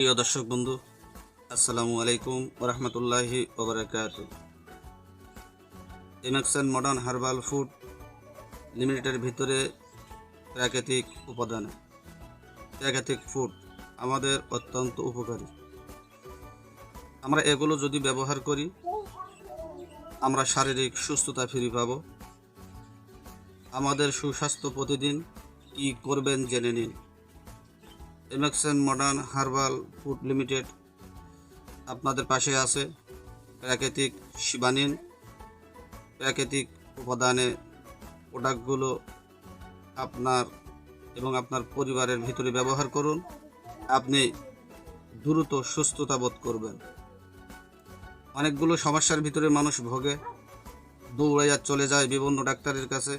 প্রিয় দর্শক বন্ধু, আসসালামু আলাইকুম ওরহমতুল্লাহি ওবরাকাতুহু। এমাক্সন মডার্ন হার্বাল ফুড লিমিটেডের ভিতরে প্রাকৃতিক উপাদান, প্রাকৃতিক ফুড আমাদের অত্যন্ত উপকারী। আমরা এগুলো যদি ব্যবহার করি, আমরা শারীরিক সুস্থতা ফিরে পাব। আমাদের সুস্বাস্থ্য প্রতিদিন কী করবেন জেনে নিন। এমাক্সন মডার্ন হার্বাল ফুড লিমিটেড আপনাদের পাশে আছে। প্রাকৃতিক সেবা নিন, প্রাকৃতিক উপাদানে প্রোডাক্টগুলো আপনার এবং আপনার পরিবারের ভিতরে ব্যবহার করুন। আপনি দ্রুত সুস্থতা বোধ করবেন। অনেকগুলো সমস্যার ভিতরে মানুষ ভোগে, দৌড়াইয়া চলে যায় বিভিন্ন ডাক্তারের কাছে,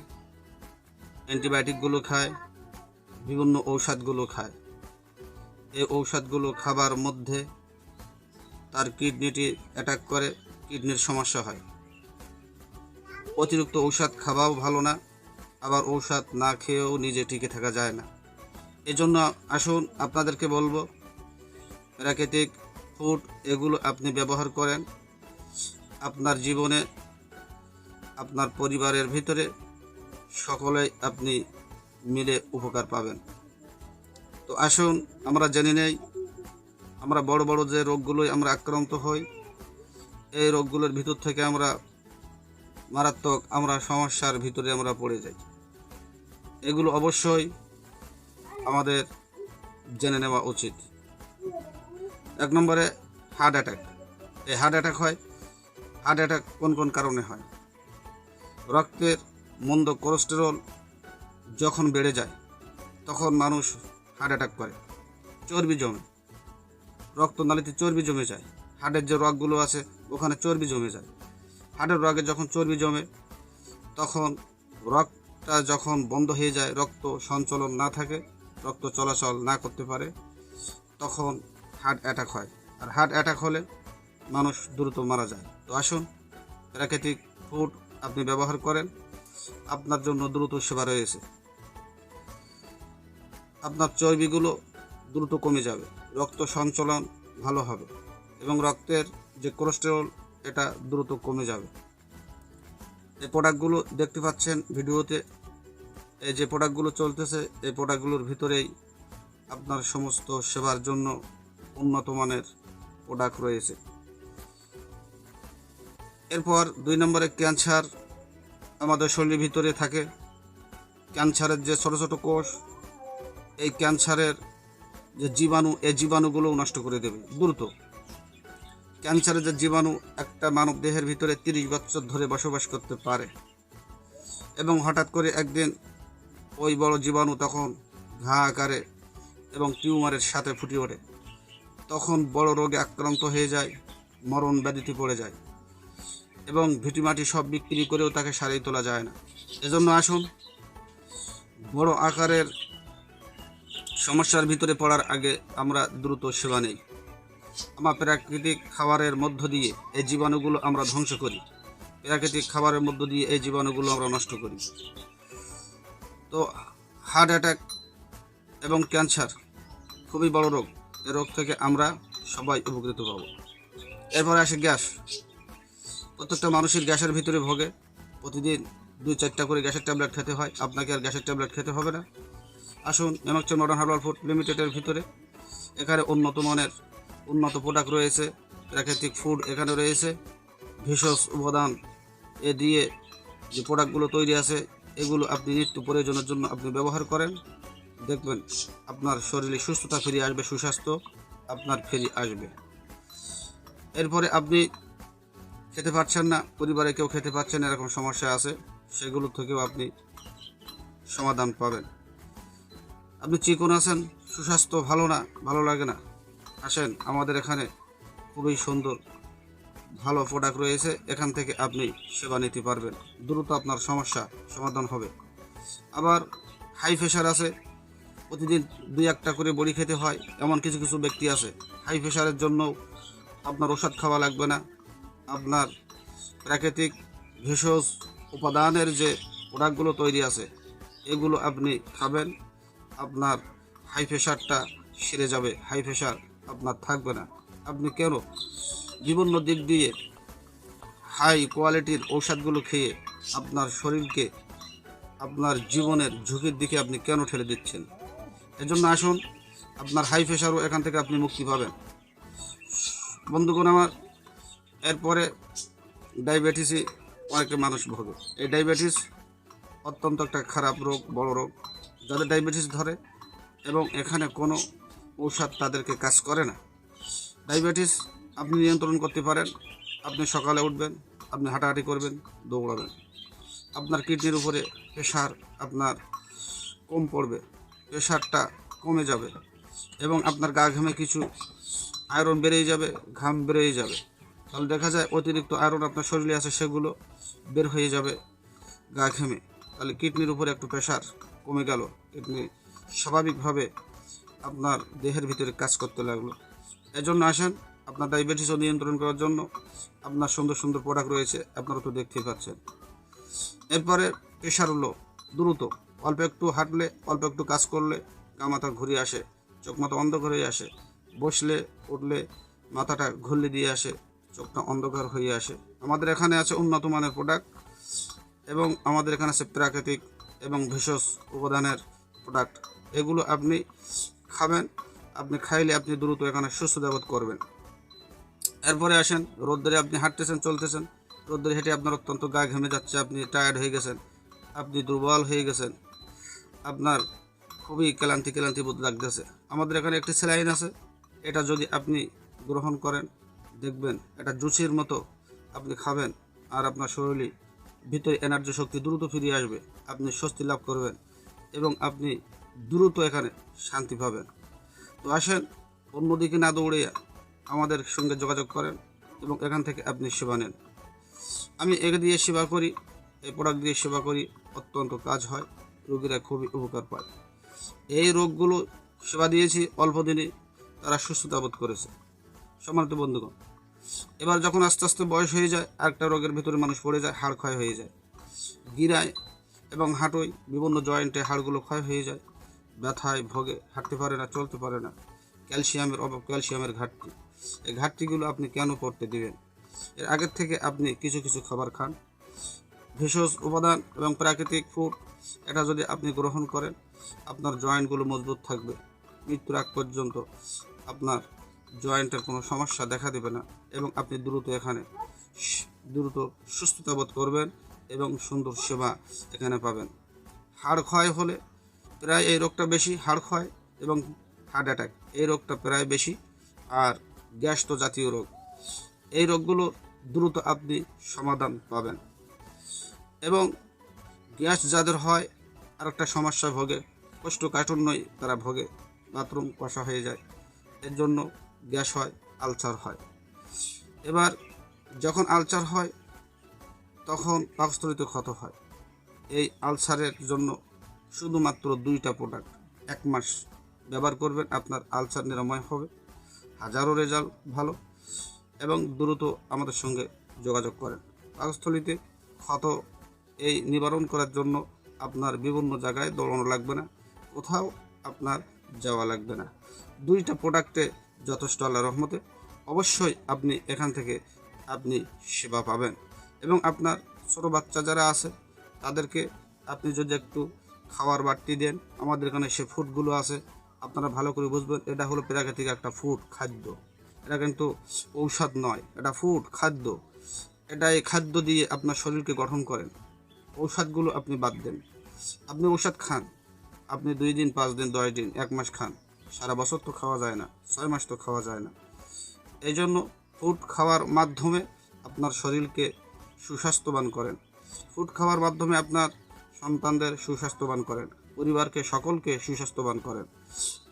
অ্যান্টিবায়োটিকগুলো খায়, বিভিন্ন ঔষধগুলো খায়। এই ঔষধগুলো খাবার মধ্যে তার কিডনিটি অ্যাটাক করে, কিডনির সমস্যা হয়। অতিরিক্ত ঔষধ খাওয়াও ভালো না, আবার ঔষধ না খেয়েও নিজে টিকে থাকা যায় না। এজন্য আসুন আপনাদেরকে বলবো, প্রাকৃতিক ফুড এগুলো আপনি ব্যবহার করেন। আপনার জীবনে, আপনার পরিবারের ভিতরে সকলেই আপনি মিলে উপকার পাবেন। তো আসুন আমরা জেনে নেই, আমরা বড় বড় যে রোগগুলোই আমরা আক্রান্ত হই, এই রোগগুলোর ভিতর থেকে আমরা মারাত্মক সমস্যার ভিতরে আমরা পড়ে যাই। এগুলো অবশ্যই আমাদের জেনে নেওয়া উচিত। 1 নম্বরে হার্ট অ্যাটাক। এই হার্ট অ্যাটাক হয়, হার্ট অ্যাটাক কোন কোন কারণে হয়? রক্তের মন্দ কোলেস্টেরল যখন বেড়ে যায় তখন মানুষ হার্ট অ্যাটাক করে। চর্বি জমে, রক্তনালীতে চর্বি জমে যায়। হার্টের যে রগগুলো আছে ওখানে চর্বি জমে যায়। হার্টের রগে যখন চর্বি জমে, তখন রক্তটা যখন বন্ধ হয়ে যায়, রক্ত সঞ্চালন না থাকে, রক্ত চলাচল না করতে পারে, তখন হার্ট অ্যাটাক হয়। আর হার্ট অ্যাটাক হলে মানুষ দ্রুত মারা যায়। তো আসুন প্রাকৃতিক ফুড আপনি ব্যবহার করেন, আপনার জন্য দ্রুত সেবা রয়েছে। আপনার চর্বিগুলো দ্রুত কমে যাবে, রক্ত সঞ্চালন ভালো হবে এবং রক্তের যে কোলেস্টেরল এটা দ্রুত কমে যাবে। এই প্রোডাক্টগুলো দেখতে পাচ্ছেন ভিডিওতে, এই যে প্রোডাক্টগুলো চলতেছে, এই প্রোডাক্টগুলোর ভিতরেই আপনার সমস্ত সেবার জন্য উন্নত মানের প্রোডাক্ট রয়েছে। এরপর 2 নম্বরে ক্যান্সার আমাদের শরীরের ভিতরে থাকে। ক্যান্সারের যে ছোট ছোট কোষ, এই ক্যান্সারের যে জীবাণু, এই জীবাণুগুলো নষ্ট করে দেবে দ্রুত। ক্যান্সারের যে জীবাণু একটা মানব দেহের ভিতরে 30 বছর ধরে বসবাস করতে পারে এবং হঠাৎ করে একদিন ওই বড় জীবাণু তখন ঘা আকারে এবং টিউমারের সাথে ফুটে ওঠে, তখন বড় রোগে আক্রান্ত হয়ে যায়, মরণ ব্যাধিতে পড়ে যায় এবং ভিটিমাটি সব বিক্রি করেও তাকে সারিয়ে তোলা যায় না। এজন্য আসুন বড় আকারের সমস্যার ভিতরে পড়ার আগে আমরা দ্রুত সেবা নেই। আমরা প্রাকৃতিক খাবারের মধ্য দিয়ে এই জীবাণুগুলো আমরা ধ্বংস করি, প্রাকৃতিক খাবারের মধ্য দিয়ে এই জীবাণুগুলো আমরা নষ্ট করি। তো হার্ট অ্যাটাক এবং ক্যান্সার খুবই বড় রোগ, এই রোগ থেকে আমরা সবাই উপকৃত পাব। এরপরে আসে গ্যাস। প্রত্যেকটা মানুষের গ্যাসের ভিতরে ভোগে, প্রতিদিন 2-4টা করে গ্যাসের ট্যাবলেট খেতে হয়। আপনাকে আর গ্যাসের ট্যাবলেট খেতে হবে না। আসুন এমাক্সন মডার্ন হার্বাল ফুড লিমিটেডের ভিতরে, এখানে উন্নত মানের উন্নত প্রোডাক্ট রয়েছে, প্রাকৃতিক ফুড এখানে রয়েছে। ভেষজ উপাদান এ দিয়ে যে প্রোডাক্টগুলো তৈরি আছে, এগুলো আপনি নিত্য প্রয়োজনের জন্য আপনি ব্যবহার করেন, দেখবেন আপনার শরীরে সুস্থতা ফিরে আসবে, সুস্বাস্থ্য আপনার ফিরে আসবে। এরপরে আপনি খেতে পারছেন না, পরিবারে কেউ খেতে পারছেন না, এরকম সমস্যা আছে, সেগুলো থেকেও আপনি সমাধান পাবেন। আপনি চিকন আছেন, সুস্বাস্থ্য ভালো লাগে না, আসেন আমাদের এখানে খুবই সুন্দর ভালো প্রোডাক্ট রয়েছে, এখান থেকে আপনি সেবা নিতে পারবেন, দ্রুত আপনার সমস্যা সমাধান হবে। আবার হাই প্রেশার আছে, প্রতিদিন 2-1টা করে বড়ি খেতে হয়, এমন কিছু কিছু ব্যক্তি আছে। হাই প্রেশারের জন্য আপনার ওষুধ খাওয়া লাগবে না, আপনার প্রাকৃতিক ভেষজ উপাদানের যে প্রোডাক্টগুলো তৈরি আছে এগুলো আপনি খাবেন, আপনার হাই প্রেশারটা সেরে যাবে, হাই প্রেশার আপনার থাকবে না। আপনি কেন বিভিন্ন দিক দিয়ে হাই কোয়ালিটির ঔষধগুলো খেয়ে আপনার শরীরকে আপনার জীবনের ঝুঁকির দিকে আপনি কেন ঠেলে দিচ্ছেন? এজন্য আসুন, আপনার হাই প্রেশারও এখান থেকে আপনি মুক্তি পাবেন। বন্ধুগণ আমার, এরপরে ডায়াবেটিসে অনেকে মানুষ ভোগে। এই ডায়াবেটিস অত্যন্ত একটা খারাপ রোগ, বড় রোগ। যাদের ডায়াবেটিস ধরে এবং এখানে কোনো ঔষধ তাদেরকে কাজ করে না। ডায়াবেটিস আপনি নিয়ন্ত্রণ করতে পারেন। আপনি সকালে উঠবেন, আপনি হাঁটাহাঁটি করবেন, দৌড়াবেন। আপনার কিডনির উপরে প্রেশার আপনার কম পড়বে, প্রেশারটা কমে যাবে এবং আপনার গা ঘামে কিছু আয়রন বেড়েই যাবে, ঘাম বেড়েই যাবে। তাহলে দেখা যায় অতিরিক্ত আয়রন আপনার শরীরে আছে সেগুলো বের হয়ে যাবে গা ঘেমে। তাহলে কিডনির উপরে একটু প্রেশার কমে গেল, কিডনি স্বাভাবিকভাবে আপনার দেহের ভিতরে কাজ করতে লাগলো। এজন্য আসেন, আপনার ডায়াবেটিসও নিয়ন্ত্রণ করার জন্য আপনার সুন্দর সুন্দর প্রোডাক্ট রয়েছে, আপনারা তো দেখতেই পাচ্ছেন। এরপরে প্রেশার হলো দ্রুত, অল্প একটু হাঁটলে, অল্প একটু কাজ করলে গা মাথা ঘুরে আসে, চোখ মাথা অন্ধকার হয়ে আসে, বসলে উঠলে মাথাটা ঘুরলে দিয়ে আসে, চোখটা অন্ধকার হয়ে আসে। আমাদের এখানে আছে উন্নত মানের প্রোডাক্ট এবং আমাদের এখানে আছে প্রাকৃতিক এবং ভেষজ উপাদানের প্রোডাক্ট। এগুলো আপনি খাবেন, আপনি খাইলে আপনি দ্রুত এখানে সুস্থতা বোধ করবেন। এরপরে আসেন, রোদ্দুরে আপনি হাঁটতেছেন, চলতেছেন, রোদ্দুরে হেঁটে আপনার অত্যন্ত গা ঘেমে যাচ্ছে, আপনি টায়ার্ড হয়ে গেছেন, আপনি দুর্বল হয়ে গেছেন, আপনার খুবই ক্লান্তি বোধ লাগতেছে। আমাদের এখানে একটি স্যালাইন আছে, এটা যদি আপনি গ্রহণ করেন দেখবেন এটা জুসের মতো আপনি খাবেন আর আপনার শরীরে ভিতরে এনার্জি শক্তি দ্রুত ফিরে আসবে, আপনি স্বস্তি লাভ করবেন এবং আপনি দ্রুত এখানে শান্তি পাবেন। তো আসেন, অন্যদিকে না দৌড়ে আমাদের সঙ্গে যোগাযোগ করেন এবং এখান থেকে আপনি সেবা নেন। আমি একে দিয়ে সেবা করি, এই প্রোডাক্ট দিয়ে সেবা করি, অত্যন্ত কাজ হয়, রোগীরা খুবই উপকার পায়। এই রোগগুলো সেবা দিয়েছি অল্প দিনে তারা সুস্থতা বোধ করেছে। সম্মানিত বন্ধুগণ, এবার যখন আস্তে আস্তে বয়স হয়ে যায়, আরেকটা রোগের ভিতরে মানুষ পড়ে যায়, হাড় ক্ষয় হয়ে যায়, গিরায় এবং হাঁটুই বিভিন্ন জয়েন্টে হাড়গুলো ক্ষয় হয়ে যায়, ব্যথায় ভোগে, হাঁটতে পারে না, চলতে পারে না, ক্যালসিয়ামের অভাব, ক্যালসিয়ামের ঘাটতি। এই ঘাটতিগুলো আপনি কেন পড়তে দিবেন? এর আগের থেকে আপনি কিছু কিছু খাবার খান, ভেষজ উপাদান এবং প্রাকৃতিক ফুড, এটা যদি আপনি গ্রহণ করেন আপনার জয়েন্টগুলো মজবুত থাকবে, মৃত্যুর আগ পর্যন্ত আপনার জয়েন্টের কোনো সমস্যা দেখা দেবে না এবং আপনি দ্রুত এখানে দ্রুত সুস্থতা বোধ করবেন এবং সুন্দর সেবা এখানে পাবেন। হাড় ক্ষয় হলে প্রায় এই রোগটা বেশি, হাড় ক্ষয় এবং হার্ট অ্যাটাক, এই রোগটা প্রায় বেশি। আর গ্যাস তো জাতীয় রোগ, এই রোগগুলো দ্রুত আপনি সমাধান পাবেন। এবং গ্যাস যাদের হয় আর একটা সমস্যায় ভোগে, কোষ্ঠকাঠিন্যই তারা ভোগে, বাথরুম কষা হয়ে যায়, এর জন্য গ্যাস হয়, আলসার হয়। এবার যখন আলসার হয় তখন পাকস্থলীতে ক্ষত হয়। এই আলসারের জন্য শুধুমাত্র 2টা প্রোডাক্ট 1 মাস ব্যবহার করবেন, আপনার আলসার নিরাময় হবে, হাজারো রেজাল্ট ভালো। এবং দ্রুত আমাদের সঙ্গে যোগাযোগ করেন। পাকস্থলীতে ক্ষত এই নিবারণ করার জন্য আপনার বিভিন্ন জায়গায় দৌড়ানো লাগবে না, কোথাও আপনার যাওয়া লাগবে না। 2টা প্রোডাক্টে যথেষ্ট, আল্লাহর রহমতে। অবশ্যই আপনি এখান থেকে আপনি সেবা পাবেন। এবং আপনার ছোটো বাচ্চা যারা আছে তাদেরকে আপনি যদি একটু খাওয়ার বাড়তি দেন, আমাদের এখানে সে ফুডগুলো আছে, আপনারা ভালো করে বুঝবেন, এটা হলো প্রাকৃতিক একটা ফুড, খাদ্য। এটা কিন্তু ঔষধ নয়, এটা ফুড, খাদ্য। এটা এই খাদ্য দিয়ে আপনার শরীরকে গঠন করেন। ঔষধগুলো আপনি বাদ দেন। আপনি ঔষধ খান, আপনি 2 দিন, 5 দিন, 10 দিন, 1 মাস খান, সারা বছর তো খাওয়া যায় না, 6 মাস তো খাওয়া যায় না। এই জন্য ফুড খাওয়ার মাধ্যমে আপনার শরীরকে সুস্বাস্থ্যবান করেন, ফুড খাওয়ার মাধ্যমে আপনার সন্তানদের সুস্বাস্থ্যবান করেন, পরিবারকে সকলকে সুস্বাস্থ্যবান করেন।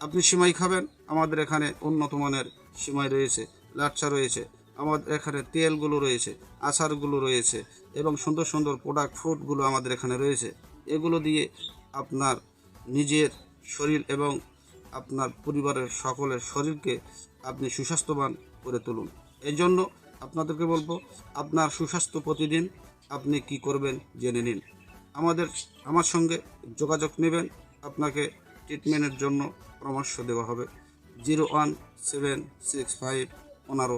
আপনি সিমাই খাবেন, আমাদের এখানে উন্নত মানের সিমাই রয়েছে, লাচ্ছা রয়েছে, আমাদের এখানে তেলগুলো রয়েছে, আচারগুলো রয়েছে এবং সুন্দর সুন্দর প্রোডাক্ট ফুডগুলো আমাদের এখানে রয়েছে। এগুলো দিয়ে আপনার নিজের শরীর এবং আপনার পরিবারের সকলের শরীরকে আপনি সুস্বাস্থ্যবান করে তুলুন। এই জন্য আপনাদেরকে বলবো, আপনার সুস্বাস্থ্য প্রতিদিন আপনি কি করবেন জেনে নিন। আমার সঙ্গে যোগাযোগ নেবেন, আপনাকে ট্রিটমেন্টের জন্য পরামর্শ দেওয়া হবে। 765 15।